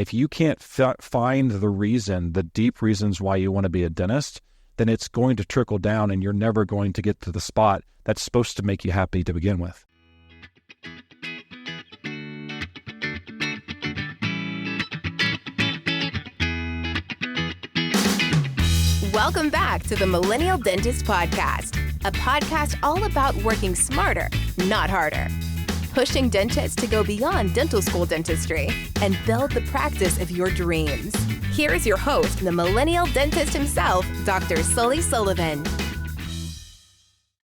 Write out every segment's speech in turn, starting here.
If you can't find the reason, the deep reasons why you want to be a dentist, then it's going to trickle down and you're never going to get to the spot that's supposed to make you happy to begin with. Welcome back to the Millennial Dentist Podcast, a podcast all about working smarter, not harder. Pushing dentists to go beyond dental school dentistry and build the practice of your dreams. Here is your host, the Millennial Dentist himself, Dr. Sully Sullivan.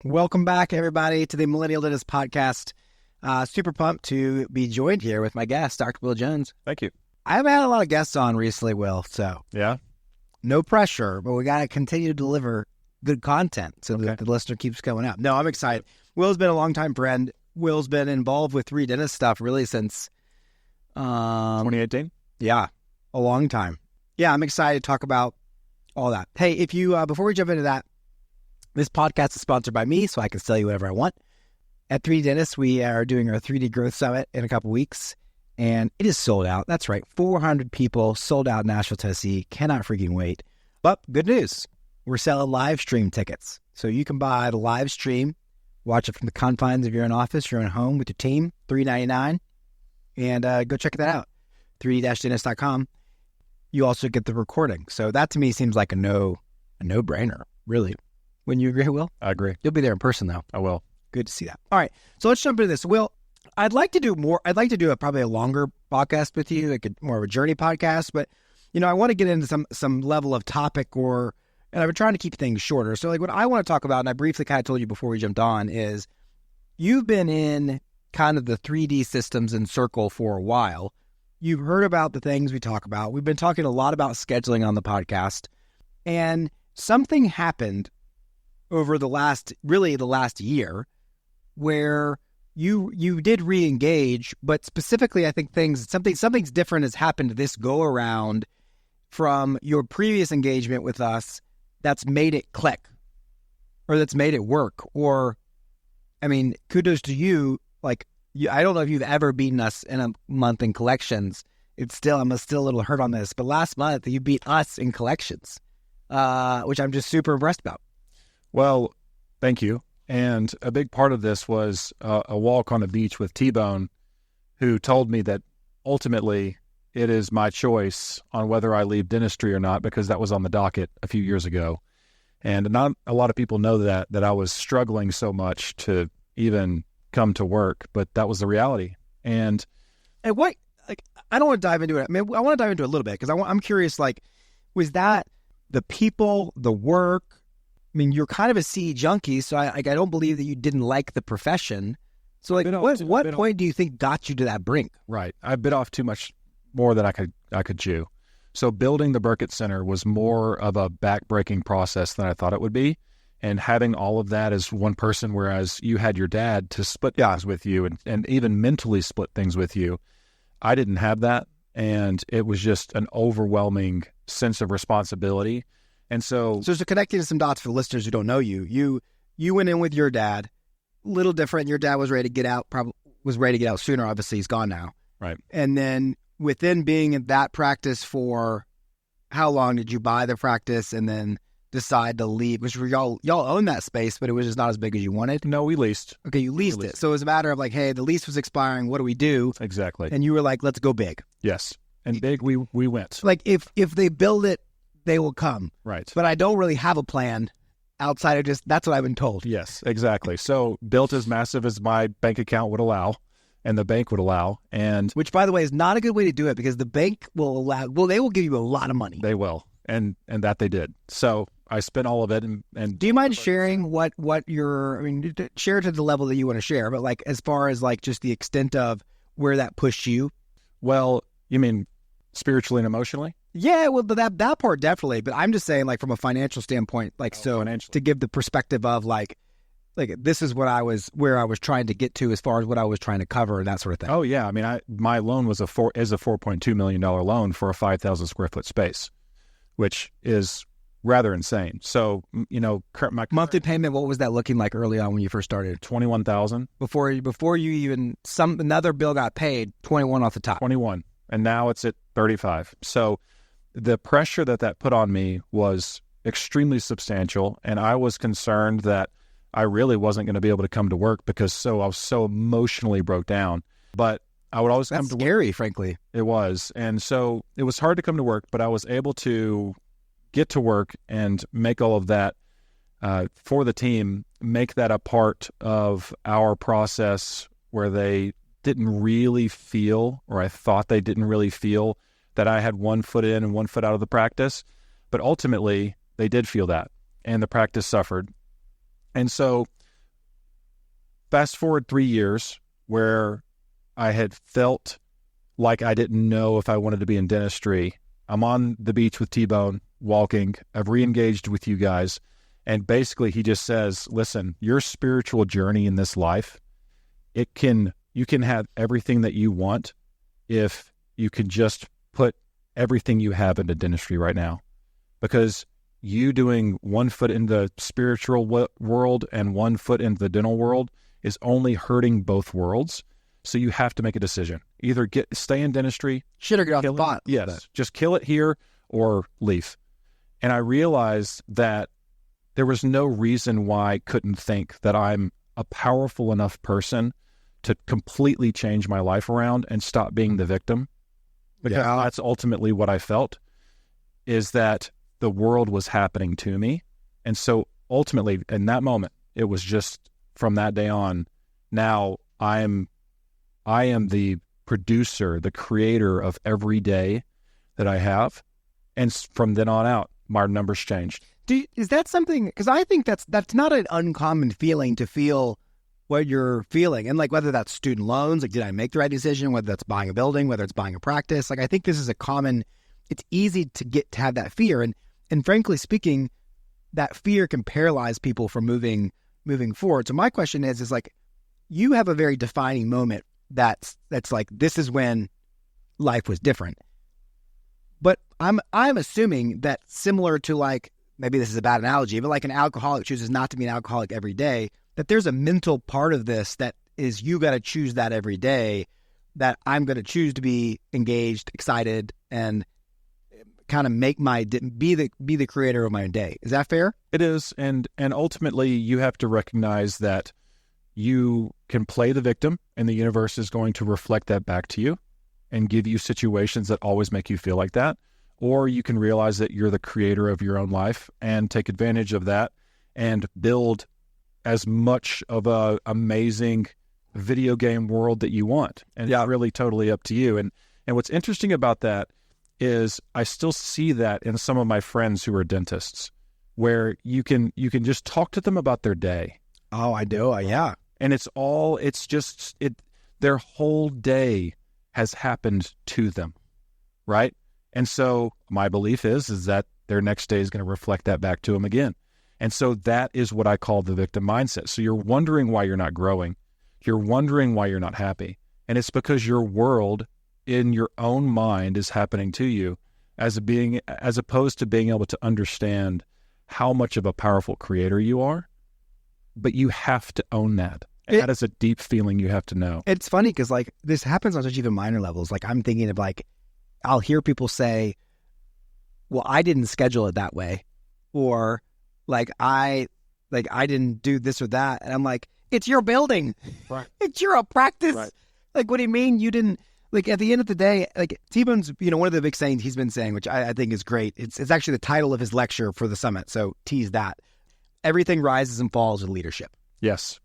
Welcome back, everybody, to the Millennial Dentist Podcast. Super pumped to be joined here with my guest, Dr. Will Jones. Thank you. I haven't had a lot of guests on recently, Will, so Yeah? no pressure, but we got to continue to deliver good content so that the listener keeps coming up. No, I'm excited. Will's been a longtime friend. Will's been involved with Redentist stuff really since 2018? Yeah, a long time. Yeah, I'm excited to talk about all that. Hey, if you before we jump into that, this podcast is sponsored by me, so I can sell you whatever I want. At 3D Dentist, we are doing our 3D Growth Summit in a couple weeks, and it is sold out. That's right, 400 people sold out in Nashville, Tennessee. Cannot freaking wait. But good news, we're selling live stream tickets. So you can buy the live stream, watch it from the confines of your own office, your own home with your team, $3.99, and go check that out, 3D-dentist.com. You also get the recording. So that to me seems like a no-brainer, really. Wouldn't you agree, Will? I agree. You'll be there in person, though. I will. Good to see that. All right, so let's jump into this. Will, I'd like to do more. I'd like to do probably a longer podcast with you, like more of a journey podcast. But I want to get into some level of topic, and I've been trying to keep things shorter. So, like, what I want to talk about, and I briefly kind of told you before we jumped on, is you've been in kind of the 3D systems and circle for a while. You've heard about the things we talk about. We've been talking a lot about scheduling on the podcast, and something happened over the last year where you did re-engage, but specifically I think something's different has happened this go around from your previous engagement with us that's made it click or that's made it work. Or, I mean, kudos to you. Like, I don't know if you've ever beaten us in a month in collections. I'm still a little hurt on this, but last month you beat us in collections, which I'm just super impressed about. Well, thank you. And a big part of this was a walk on the beach with T-Bone, who told me that ultimately it is my choice on whether I leave dentistry or not, because that was on the docket a few years ago. And not a lot of people know that I was struggling so much to even come to work, but that was the reality. And what, like, I don't want to dive into it. I mean, I want to dive into it a little bit because I'm curious, like, was that the people, the work? I mean, you're kind of a CE junkie, so I don't believe that you didn't like the profession. So, like, what point do you think got you to that brink? Right. I bit off too much more than I could chew. So building the Burkitt Center was more of a back-breaking process than I thought it would be. And having all of that as one person, whereas you had your dad to split things with you and even mentally split things with you, I didn't have that. And it was just an overwhelming sense of responsibility. And so to connecting to some dots for the listeners who don't know you went in with your dad, little different. Your dad was ready to get out, probably was ready to get out sooner. Obviously, he's gone now. Right. And then within being in that practice for how long did you buy the practice and then decide to leave? Which y'all own that space, but it was just not as big as you wanted. No, we leased. Okay, you leased it. So it was a matter of like, hey, the lease was expiring. What do we do? Exactly. And you were like, let's go big. Yes. And big, we went. Like if they build it, they will come. Right. But I don't really have a plan outside of just, that's what I've been told. Yes, exactly. So built as massive as my bank account would allow and the bank would allow. And which, by the way, is not a good way to do it because the bank will allow, well, they will give you a lot of money. They will. And that they did. So I spent all of it. And do you mind sharing what your, I mean, share to the level that you want to share, but like as far as like just the extent of where that pushed you? Well, you mean spiritually and emotionally? Yeah, well, that part definitely. But I'm just saying, like, from a financial standpoint, like, to give the perspective of like this is where I was trying to get to as far as what I was trying to cover and that sort of thing. Oh yeah, I mean, my loan was a $4.2 million loan for a 5,000 square foot space, which is rather insane. So my monthly payment, what was that looking like early on when you first started? $21,000 before you even another bill got paid. 21 off the top. 21. and now it's at 35. So the pressure that put on me was extremely substantial, and I was concerned that I really wasn't going to be able to come to work because I was so emotionally broke down. But I would always come to work. That's scary, frankly. It was. And so it was hard to come to work, but I was able to get to work and make all of that for the team, make that a part of our process where they didn't really feel, or I thought they didn't really feel, that I had 1 foot in and 1 foot out of the practice. But ultimately, they did feel that, and the practice suffered. And so fast forward 3 years where I had felt like I didn't know if I wanted to be in dentistry. I'm on the beach with T-Bone, walking. I've re-engaged with you guys. And basically he just says, listen, your spiritual journey in this life, you can have everything that you want if you can just put everything you have into dentistry right now. Because you doing 1 foot in the spiritual world and 1 foot into the dental world is only hurting both worlds. So you have to make a decision. Either stay in dentistry. Shit or get off the pot. Yes. Just kill it here or leave. And I realized that there was no reason why I couldn't think that I'm a powerful enough person to completely change my life around and stop being the victim. Because that's ultimately what I felt, is that the world was happening to me. And so ultimately in that moment, it was just from that day on, now I am the producer, the creator of every day that I have. And from then on out, my numbers changed. Is that something, because I think that's not an uncommon feeling to feel what you're feeling. And like, whether that's student loans, like, did I make the right decision? Whether that's buying a building, whether it's buying a practice, like, I think this is it's easy to have that fear. And frankly speaking, that fear can paralyze people from moving forward. So my question is like, you have a very defining moment that's like, this is when life was different. But I'm assuming that, similar to, like, maybe this is a bad analogy, but like an alcoholic chooses not to be an alcoholic every day, that there's a mental part of this that is, you got to choose that every day, that I'm going to choose to be engaged, excited, and kind of be the creator of my day. Is that fair? It is. And ultimately you have to recognize that you can play the victim, and the universe is going to reflect that back to you and give you situations that always make you feel like that. Or you can realize that you're the creator of your own life and take advantage of that and build as much of a amazing video game world that you want. And it's really totally up to you. And what's interesting about that is I still see that in some of my friends who are dentists, where you can just talk to them about their day. Oh, I do. Yeah. And their whole day has happened to them. Right. And so my belief is that their next day is going to reflect that back to them again. And so that is what I call the victim mindset. So you're wondering why you're not growing. You're wondering why you're not happy. And it's because your world in your own mind is happening to you, as opposed to being able to understand how much of a powerful creator you are. But you have to own that. And that is a deep feeling you have to know. It's funny because, like, this happens on such even minor levels. Like, I'm thinking of, like, I'll hear people say, well, I didn't schedule it that way. Or I didn't do this or that. And I'm like, it's your building. Right. It's your practice. Right. Like, what do you mean you didn't? Like, at the end of the day, like, T-Bone's, one of the big sayings he's been saying, which I think is great. It's actually the title of his lecture for the summit. So tease that. Everything rises and falls with leadership. Yes.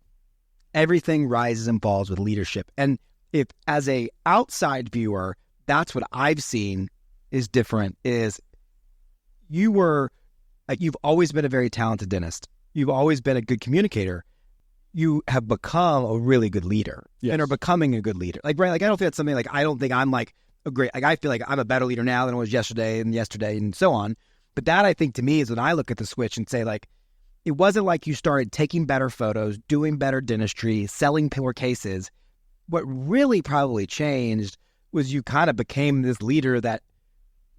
Everything rises and falls with leadership. And if, as a outside viewer, that's what I've seen is different, is you've always been a very talented dentist. You've always been a good communicator. You have become a really good leader. Yes. And are becoming a good leader. Like, right, like, I don't think that's something, like, I don't think I'm like a great, like, I feel like I'm a better leader now than I was yesterday and so on. But that, I think, to me, is when I look at the switch and say, like, it wasn't like you started taking better photos, doing better dentistry, selling more cases. What really probably changed was you kind of became this leader that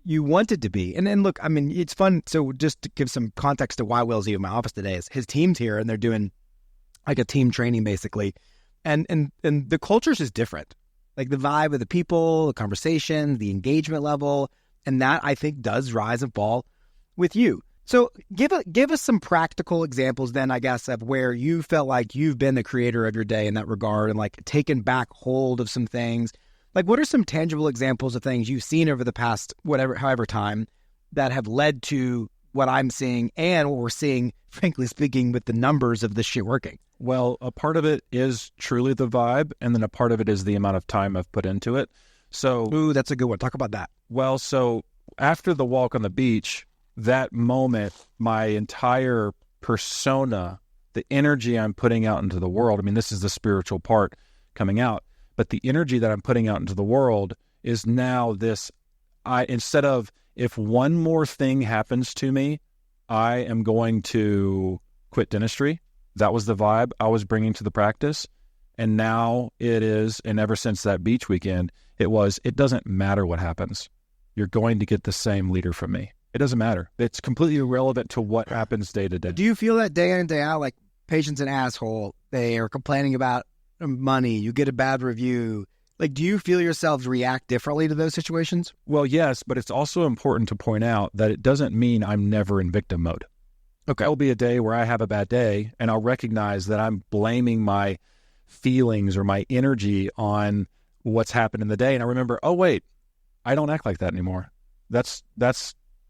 you wanted to be. And then, look, I mean, it's fun. So just to give some context to why Will's even in my office today, is his team's here and they're doing like a team training basically. And the culture's is different. like the vibe of the people, the conversation, the engagement level, and that I think does rise and fall with you. So give us some practical examples then, I guess, of where you felt like you've been the creator of your day in that regard and like taken back hold of some things. Like what are some tangible examples of things you've seen over the past however time that have led to what I'm seeing and what we're seeing, frankly speaking, with the numbers of this shit working? Well, a part of it is truly the vibe, and then a part of it is the amount of time I've put into it. So, ooh, that's a good one. Talk about that. Well, so after the walk on the beach, that moment, my entire persona, the energy I'm putting out into the world, I mean, this is the spiritual part coming out, but the energy that I'm putting out into the world is now this, instead of if one more thing happens to me, I am going to quit dentistry. That was the vibe I was bringing to the practice. And now it is, and ever since that beach weekend, it doesn't matter what happens. You're going to get the same leader from me. It doesn't matter. It's completely irrelevant to what happens day to day. Do you feel that day in and day out, like patient's an asshole, they are complaining about money, you get a bad review? Like, do you feel yourselves react differently to those situations? Well, yes, but it's also important to point out that it doesn't mean I'm never in victim mode. Okay. There'll be a day where I have a bad day, and I'll recognize that I'm blaming my feelings or my energy on what's happened in the day. And I remember, oh, wait, I don't act like that anymore. That's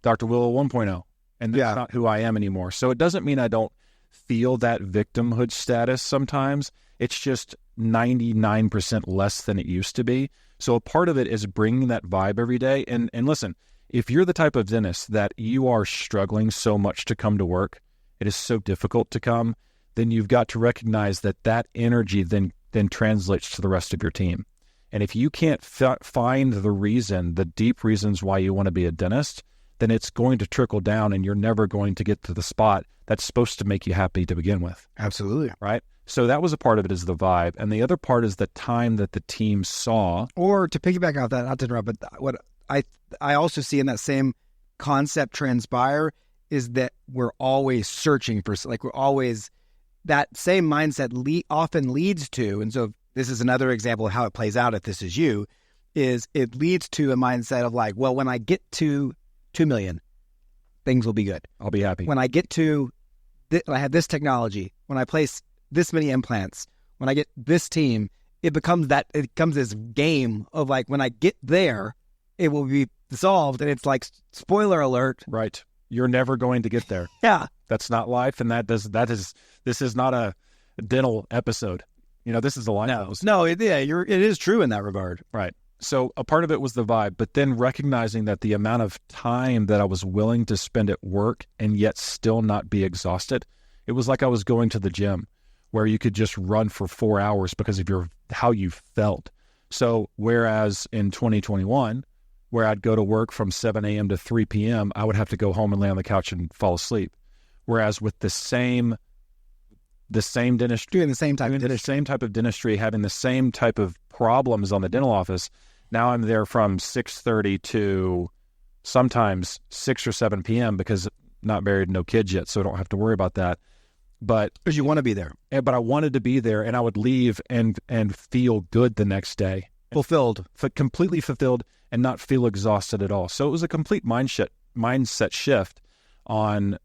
Dr. Willow 1.0, and that's not who I am anymore. So it doesn't mean I don't feel that victimhood status sometimes. It's just 99% less than it used to be. So a part of it is bringing that vibe every day. And listen, if you're the type of dentist that you are struggling so much to come to work, it is so difficult to come, then you've got to recognize that energy then translates to the rest of your team. And if you can't find the reason, the deep reasons why you want to be a dentist, then it's going to trickle down and you're never going to get to the spot that's supposed to make you happy to begin with. Absolutely. Right? So that was a part of it, is the vibe. And the other part is the time that the team saw. Or to piggyback off that, not to interrupt, but what I also see in that same concept transpire is that we're always searching for, like, we're always, that same mindset often leads to, and so this is another example of how it plays out if this is you, is it leads to a mindset of like, well, when I get to 2 million, things will be good. I'll be happy. When I get to, I have this technology, when I place this many implants, when I get this team, it becomes this game of like, when I get there, it will be solved. And it's like, spoiler alert. Right. You're never going to get there. Yeah. That's not life. And this is not a dental episode. You know, this is a life. No, it is true in that regard. Right. So a part of it was the vibe, but then recognizing that the amount of time that I was willing to spend at work and yet still not be exhausted, it was like I was going to the gym where you could just run for 4 hours because of how you felt. So whereas in 2021, where I'd go to work from 7 a.m. to 3 p.m., I would have to go home and lay on the couch and fall asleep. Whereas with the same dentistry, doing the same type of dentistry, having the same type of problems on the dental office, now I'm there from 6:30 to sometimes 6 or 7 p.m. because not married, no kids yet, so I don't have to worry about that. But because you want to be there. But I wanted to be there, and I would leave and feel good the next day. Fulfilled. Completely fulfilled and not feel exhausted at all. So it was a complete mindset shift on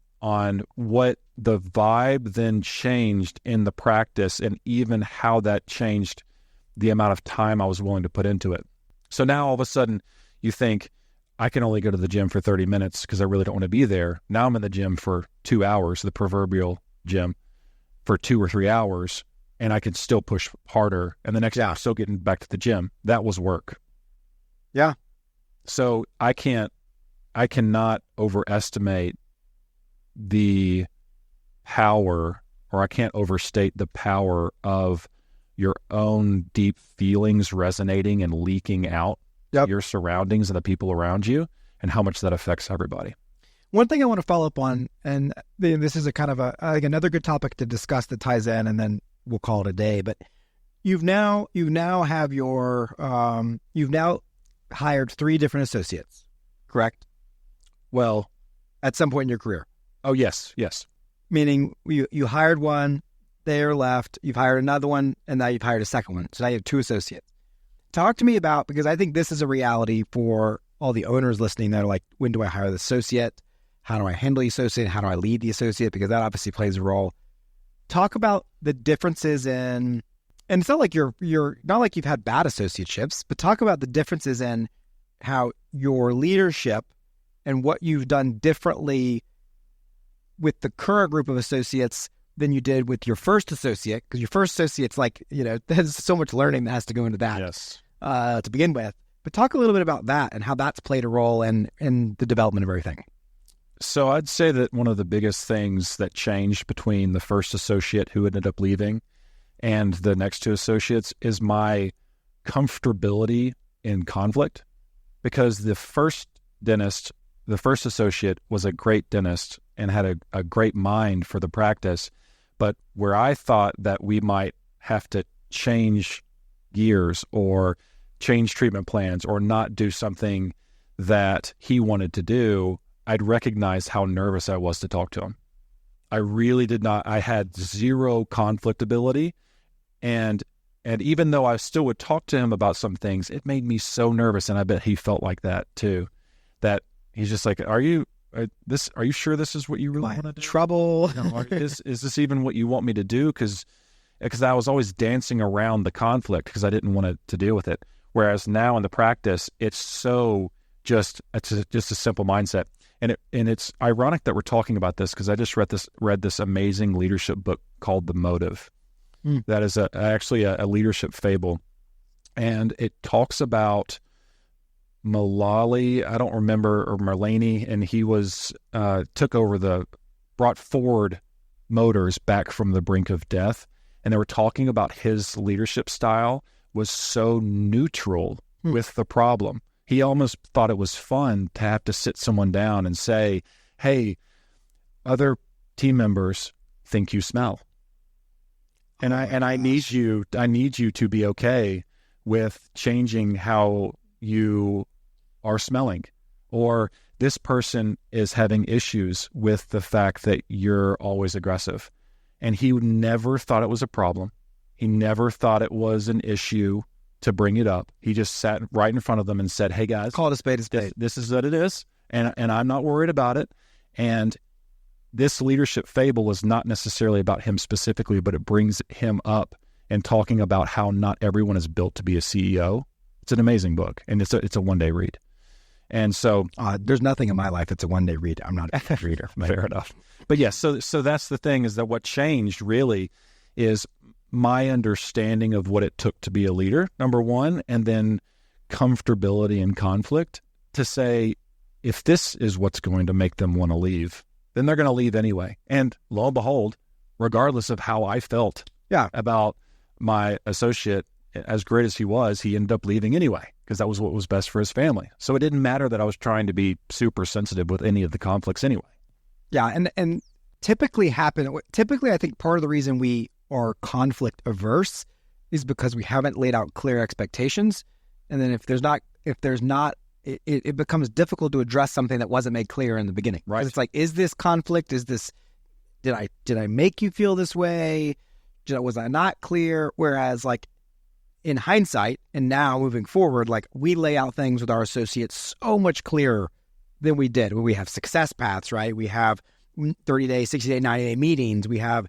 what the vibe then changed in the practice, and even how that changed the amount of time I was willing to put into it. So now all of a sudden you think, I can only go to the gym for 30 minutes because I really don't want to be there. Now I'm in the gym for 2 hours, the proverbial gym, for 2 or 3 hours, and I can still push harder. And the next day I'm still getting back to the gym. That was work. Yeah. So I cannot overestimate the power, or I can't overstate the power of your own deep feelings resonating and leaking out your surroundings and the people around you, and how much that affects everybody. One thing I want to follow up on, and this is a kind of another good topic to discuss that ties in, and then we'll call it a day. But you've now hired 3 different associates, correct? Well, at some point in your career. Oh, yes. Meaning you hired one, they're left, you've hired another one, and now you've hired a second one. So now you have 2 associates. talk to me about, because I think this is a reality for all the owners listening that are like, when do I hire the associate? How do I handle the associate? How do I lead the associate? Because that obviously plays a role. Talk about the differences in, and it's not like you're not like you've had bad associateships, but talk about the differences in how your leadership and what you've done differently with the current group of associates than you did with your first associate, because your first associate's like, there's so much learning that has to go into that to begin with. But talk a little bit about that and how that's played a role in the development of everything. So I'd say that one of the biggest things that changed between the first associate who ended up leaving and the next two associates is my comfortability in conflict, because the first associate was a great dentist and had a great mind for the practice. But where I thought that we might have to change gears or change treatment plans or not do something that he wanted to do, I'd recognize how nervous I was to talk to him. I really did not. I had zero conflict ability. And even though I still would talk to him about some things, it made me so nervous. And I bet he felt like that too, that he's just like, are you sure this is what you really want to do? Trouble. Is this even what you want me to do? Because I was always dancing around the conflict because I didn't want to deal with it. Whereas now in the practice, it's just a simple mindset. And it's ironic that we're talking about this because I just read this amazing leadership book called The Motive. That is actually a leadership fable. And it talks about Mullally, I don't remember, or Merlani, and he brought Ford Motors back from the brink of death. And they were talking about his leadership style was so neutral with the problem. He almost thought it was fun to have to sit someone down and say, hey, other team members think you smell. And I need you to be okay with changing how you are smelling. Or this person is having issues with the fact that you're always aggressive. And he never thought it was a problem. He never thought it was an issue to bring it up. He just sat right in front of them and said, hey guys, call it a spade a spade. This is what it is. And I'm not worried about it. And this leadership fable was not necessarily about him specifically, but it brings him up and talking about how not everyone is built to be a CEO. It's an amazing book, and it's a one-day read. And so there's nothing in my life that's a one-day read. I'm not a reader. Fair enough. But yes, so that's the thing, is that what changed really is my understanding of what it took to be a leader, number one, and then comfortability in conflict to say, if this is what's going to make them want to leave, then they're going to leave anyway. And lo and behold, regardless of how I felt about my associate, as great as he was, he ended up leaving anyway, because that was what was best for his family. So it didn't matter that I was trying to be super sensitive with any of the conflicts anyway. Yeah, and typically I think part of the reason we are conflict averse is because we haven't laid out clear expectations. And then if there's not, it becomes difficult to address something that wasn't made clear in the beginning. Right. It's like, is this conflict? Is this, did I make you feel this way? Was I not clear? Whereas like in hindsight and now moving forward, like we lay out things with our associates so much clearer than we did when we have success paths, right? We have 30-day, 60-day, 90-day meetings. We have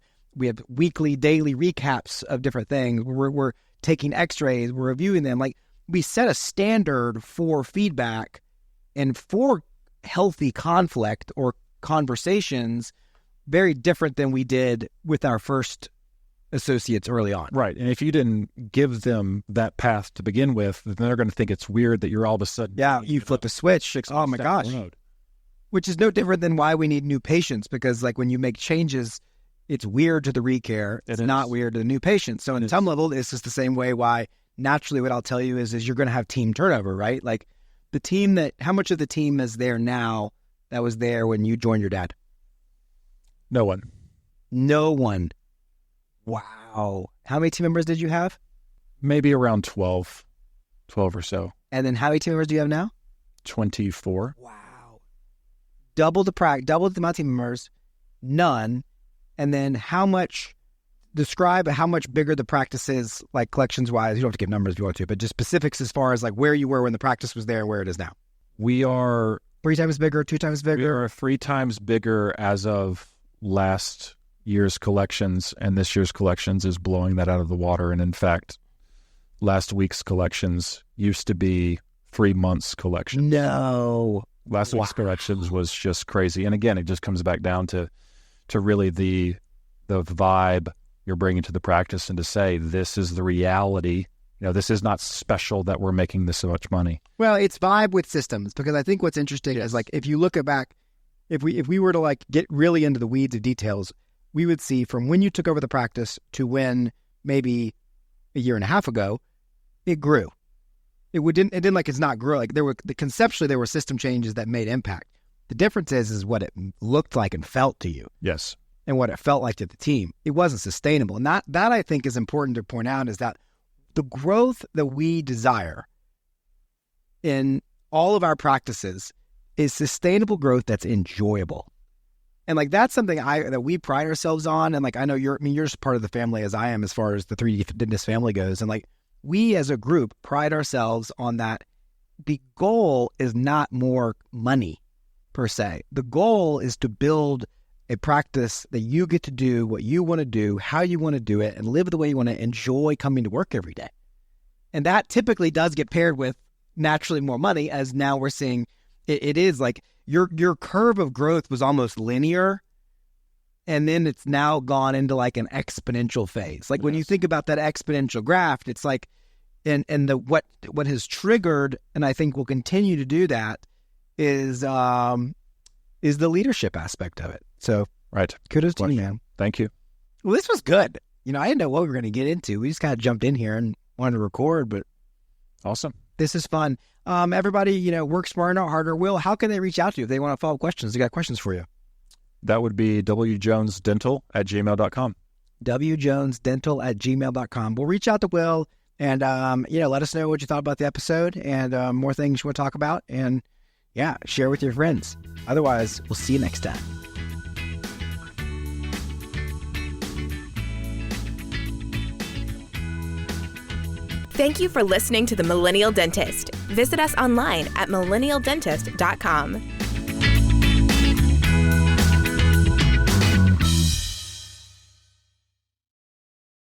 weekly, daily recaps of different things. We're taking x-rays, we're reviewing them. Like we set a standard for feedback and for healthy conflict or conversations very different than we did with our first associates early on. Right. And if you didn't give them that path to begin with, then they're going to think it's weird that you're all of a sudden... Yeah, you flip a switch. Oh my gosh. Which is no different than why we need new patients, because like when you make changes, it's weird to the recare. It's not weird to the new patient. So in some level, this is the same way why naturally what I'll tell you is you're going to have team turnover, right? Like the team how much of the team is there now that was there when you joined your dad? No one. No one. Wow. How many team members did you have? Maybe around 12 or so. And then how many team members do you have now? 24. Wow. Double the amount of team members, none. And then how much describe how much bigger the practice is, like collections-wise. You don't have to give numbers if you want to, but just specifics as far as like where you were when the practice was there and where it is now. We are 3 times bigger, 2 times bigger? We are 3 times bigger as of last year's collections, and this year's collections is blowing that out of the water. And in fact, last week's collections used to be 3 months collections. No. Last week's collections was just crazy. And again, it just comes back down to really the vibe you're bringing to the practice, and to say, this is the reality. This is not special that we're making this so much money. Well, it's vibe with systems, because I think what's interesting is like, if you look back, if we were to like get really into the weeds of details, we would see from when you took over the practice to when maybe a year and a half ago, it grew. It didn't like it's not grow. Like conceptually there were system changes that made impact. The difference is what it looked like and felt to you. Yes. And what it felt like to the team. It wasn't sustainable. And that I think is important to point out, is that the growth that we desire in all of our practices is sustainable growth that's enjoyable. And like, that's something that we pride ourselves on. And like, I know you're just part of the family as I am, as far as the 3D Dentist family goes. And like, we as a group pride ourselves on that. The goal is not more money per se. The goal is to build a practice that you get to do what you want to do, how you want to do it, and live the way you want to enjoy coming to work every day. And that typically does get paired with naturally more money, as now we're seeing it is like your curve of growth was almost linear, and then it's now gone into like an exponential phase. Like, yes. When you think about that exponential graph, it's like, and what has triggered, and I think will continue to do that, is the leadership aspect of it. So, right. Kudos to you, man. Thank you. Well, this was good. I didn't know what we were going to get into. We just kind of jumped in here and wanted to record, but awesome. This is fun. Everybody, work smarter, not harder. Will, how can they reach out to you if they want to follow up questions? They got questions for you. That would be wjonesdental@gmail.com. wjonesdental@gmail.com. We'll reach out to Will and, let us know what you thought about the episode and more things you want to talk about. And yeah, share with your friends. Otherwise, we'll see you next time. Thank you for listening to The Millennial Dentist. Visit us online at millennialdentist.com.